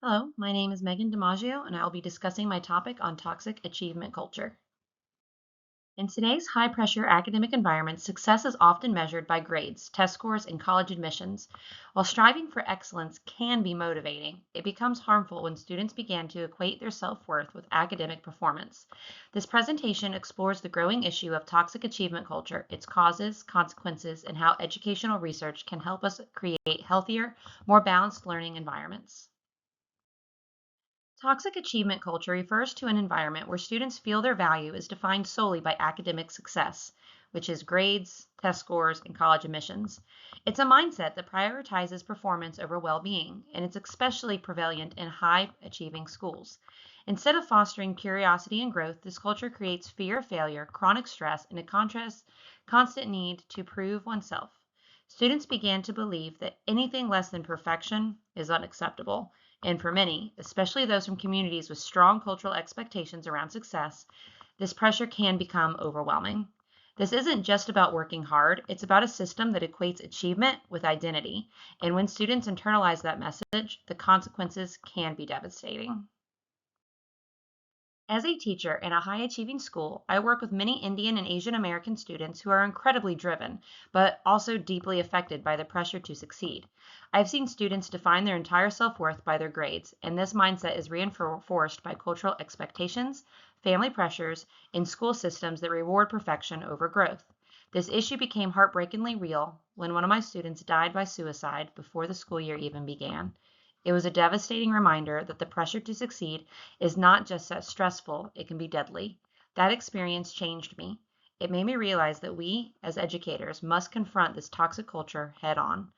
Hello, my name is Megan DiMaggio, and I will be discussing my topic on toxic achievement culture. In today's high pressure academic environment, success is often measured by grades, test scores, and college admissions. While striving for excellence can be motivating, it becomes harmful when students begin to equate their self worth with academic performance. This presentation explores the growing issue of toxic achievement culture, its causes, consequences, and how educational research can help us create healthier, more balanced learning environments. Toxic achievement culture refers to an environment where students feel their value is defined solely by academic success, which is grades, test scores, and college admissions. It's a mindset that prioritizes performance over well being, and it's especially prevalent in high achieving schools. Instead of fostering curiosity and growth, this culture creates fear of failure, chronic stress, and a constant need to prove oneself. Students began to believe that anything less than perfection is unacceptable. And for many, especially those from communities with strong cultural expectations around success, this pressure can become overwhelming. This isn't just about working hard, it's about a system that equates achievement with identity. And when students internalize that message, the consequences can be devastating. As a teacher in a high achieving school, I work with many Indian and Asian American students who are incredibly driven, but also deeply affected by the pressure to succeed. I've seen students define their entire self worth by their grades, and this mindset is reinforced by cultural expectations, family pressures, and school systems that reward perfection over growth. This issue became heartbreakingly real when one of my students died by suicide before the school year even began. It was a devastating reminder that the pressure to succeed is not just as stressful, it can be deadly. That experience changed me. It made me realize that we, as educators, must confront this toxic culture head on.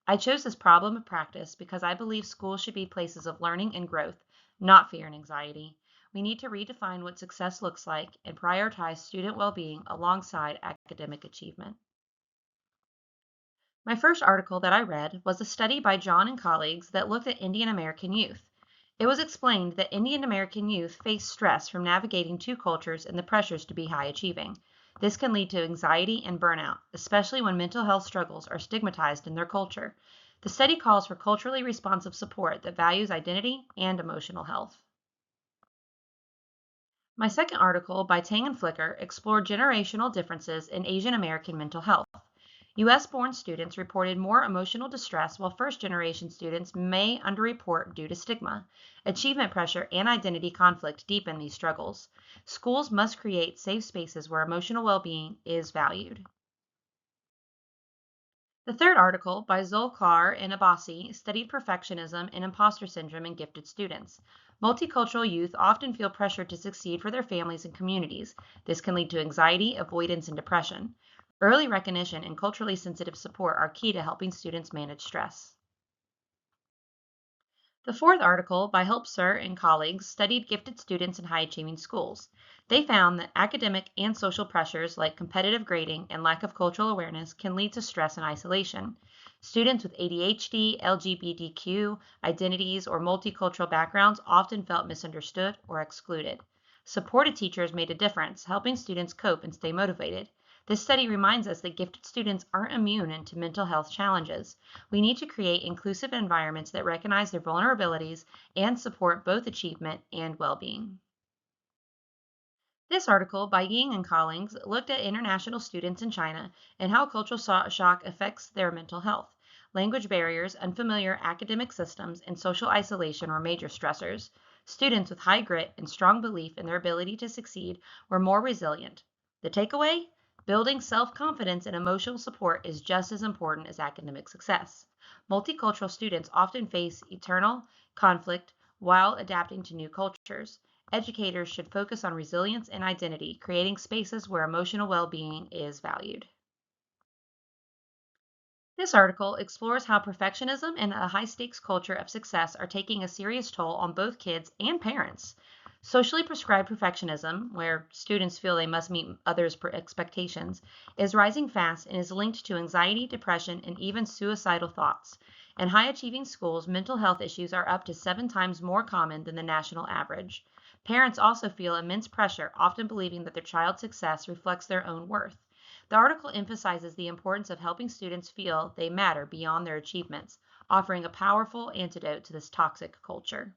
I chose this problem of practice because I believe schools should be places of learning and growth, not fear and anxiety. We need to redefine what success looks like and prioritize student well being alongside academic achievement. My first article that I read was a study by John and colleagues that looked at Indian American youth. It was explained that Indian American youth face stress from navigating two cultures and the pressures to be high achieving. This can lead to anxiety and burnout, especially when mental health struggles are stigmatized in their culture. The study calls for culturally responsive support that values identity and emotional health. My second article by Tang and Flicker explored generational differences in Asian American mental health. US born students reported more emotional distress, while first generation students may underreport due to stigma. Achievement pressure and identity conflict deepen these struggles. Schools must create safe spaces where emotional well being is valued. The third article, by Zolkar and Abbasi, studied perfectionism and imposter syndrome in gifted students. Multicultural youth often feel pressure to succeed for their families and communities. This can lead to anxiety, avoidance, and depression. Early recognition and culturally sensitive support are key to helping students manage stress. The fourth article, by Helpser and colleagues, studied gifted students in high achieving schools. They found that academic and social pressures like competitive grading and lack of cultural awareness can lead to stress and isolation. Students with ADHD, LGBTQ identities, or multicultural backgrounds often felt misunderstood or excluded. Supported teachers made a difference, helping students cope and stay motivated. This study reminds us that gifted students aren't immune to mental health challenges. We need to create inclusive environments that recognize their vulnerabilities and support both achievement and well being. This article by Ying and colleagues looked at international students in China and how cultural shock affects their mental health. Language barriers, unfamiliar academic systems, and social isolation were major stressors. Students with high grit and strong belief in their ability to succeed were more resilient. The takeaway? Building self confidence and emotional support is just as important as academic success. Multicultural students often face eternal conflict while adapting to new cultures. Educators should focus on resilience and identity, creating spaces where emotional well being is valued. This article explores how perfectionism and a high stakes culture of success are taking a serious toll on both kids and parents. Socially prescribed perfectionism, where students feel they must meet others' expectations, is rising fast and is linked to anxiety, depression, and even suicidal thoughts. In high achieving schools, mental health issues are up to 7 times more common than the national average. Parents also feel immense pressure, often believing that their child's success reflects their own worth. The article emphasizes the importance of helping students feel they matter beyond their achievements. offering a powerful antidote to this toxic culture.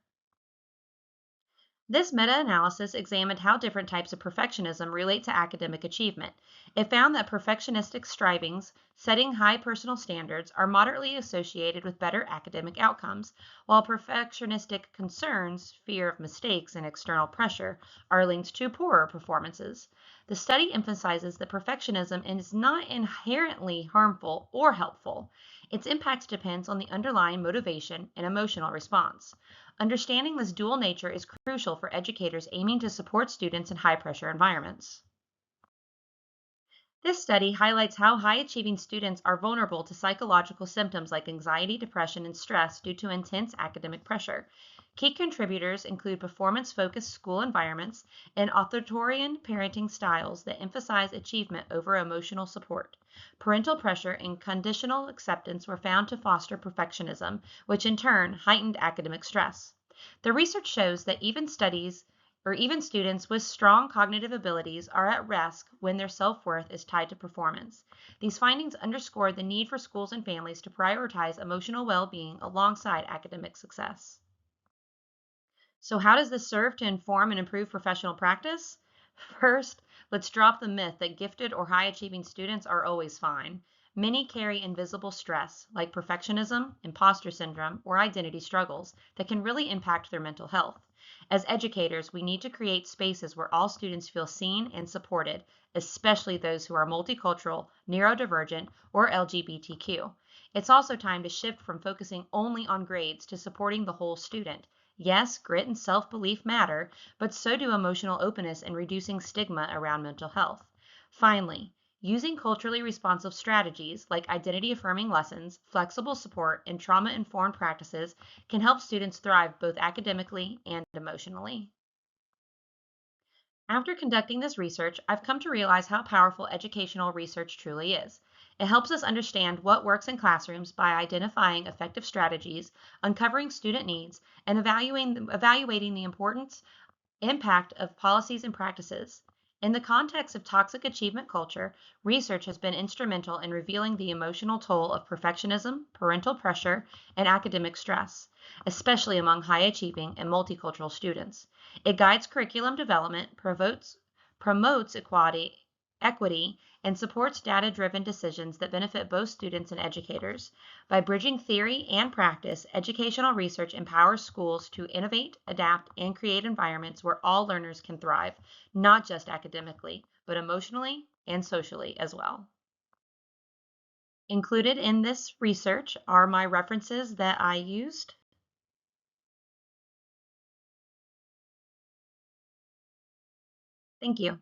This meta-analysis examined how different types of perfectionism relate to academic achievement. It found that perfectionistic strivings, setting high personal standards, are moderately associated with better academic outcomes, while perfectionistic concerns, fear of mistakes, and external pressure are linked to poorer performances. The study emphasizes that perfectionism is not inherently harmful or helpful. Its impact depends on the underlying motivation and emotional response. Understanding this dual nature is crucial for educators aiming to support students in high pressure environments. This study highlights how high achieving students are vulnerable to psychological symptoms like anxiety, depression, and stress due to intense academic pressure. Key contributors include performance focused school environments and authoritarian parenting styles that emphasize achievement over emotional support. Parental pressure and conditional acceptance were found to foster perfectionism, which in turn heightened academic stress. The research shows that even students with strong cognitive abilities are at risk when their self-worth is tied to performance. These findings underscore the need for schools and families to prioritize emotional well-being alongside academic success. So how does this serve to inform and improve professional practice? First, let's drop the myth that gifted or high-achieving students are always fine. Many carry invisible stress, like perfectionism, imposter syndrome, or identity struggles, that can really impact their mental health. As educators, we need to create spaces where all students feel seen and supported, especially those who are multicultural, neurodivergent, or LGBTQ. It's also time to shift from focusing only on grades to supporting the whole student. Yes, grit and self-belief matter, but so do emotional openness and reducing stigma around mental health. Finally, using culturally responsive strategies like identity-affirming lessons, flexible support, and trauma-informed practices can help students thrive both academically and emotionally. After conducting this research, I've come to realize how powerful educational research truly is. It helps us understand what works in classrooms by identifying effective strategies, uncovering student needs, and evaluating the importance impact of policies and practices. In the context of toxic achievement culture, research has been instrumental in revealing the emotional toll of perfectionism, parental pressure, and academic stress, especially among high achieving and multicultural students. It guides curriculum development, promotes equity, and supports data driven decisions that benefit both students and educators. By bridging theory and practice, educational research empowers schools to innovate, adapt, and create environments where all learners can thrive, not just academically, but emotionally and socially as well. Included in this research are my references that I used. Thank you.